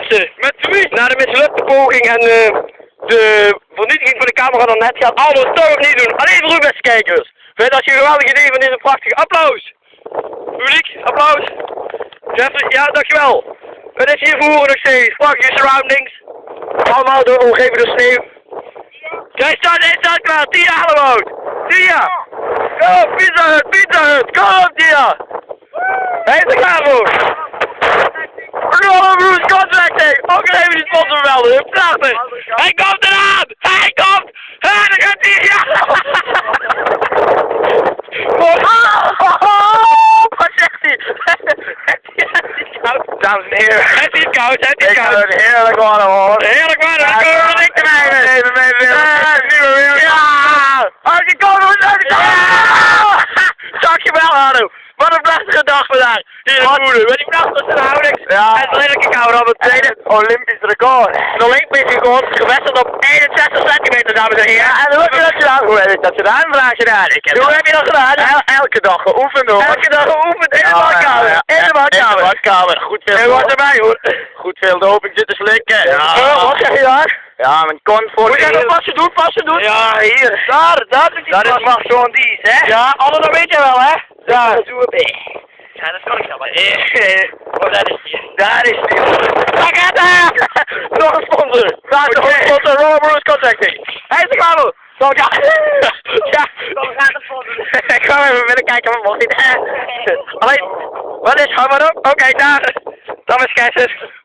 mensen. Met wie? Na de mislukte poging en de vernietiging van de camera dan net gaat allemaal het toch opnieuw doen. Alleen voor u beste kijkers. Vind dat je een geweldig idee van deze prachtige applaus. Publiek, applaus. Jeffrey, ja, dankjewel. Het is hier voeren nog steeds. Prachtige surroundings. Allemaal door omgeven door sneeuw. Jij staat klaar. Tia Hallewoud. Tia. Go, Pizza Hut. Kom op, Tia. Hij is er klaar voor. Roller Bruce Contracting. Ook nog even die sponsor melden. Prachtig. Hij komt eraan. Hij komt. Daar gaat hij. Ja. Wat zegt hij? Dames en heren. Het is koud. Heerlijk warm hoor. Heerlijk warm. Dan komen we niet te mij. Even mee. Ja. Als je komt, dan moet je. Dankjewel, Hanno. Wat een prachtige dag vandaag. Hier in Woerden. Met die prachtige houdings. Ja. En het lelijke koude op het tweede Olympisch record. Een Olympisch record gewisseld op 61 centimeter, dames en heren. Ja, en hoe heb je dat gedaan? Hoe heb ik dat gedaan? Vraag je daar. Hoe heb je dat gedaan? Elke dag geoefend hoor. Elke dag geoefend in de badkamer. In de badkamer. Goed veel. En wat erbij hoor. Goed veel doping zitten slikken. Ja. Wat zeg je daar? Ja, mijn kont voor. Moet jij dat passen doen? Ja, hier. Daar moet je dat is maar zo'n dies, hè? Ja, alles dat weet je wel, hè? Ja, dat doen we. Ja, dat kan ik wel. Oh, daar is die. Daar is die. Daar gaat hij! Nog een sponsor. Daar is nog een sponsor. Roller Bruce Contracting. Hij is de kabel. Zo, ja. Ja. Dan gaat het sponsor. Ik ga even willen kijken wat mag niet. Alleen, wat is? Hou maar op. Oké, daar. Dan is Kessers.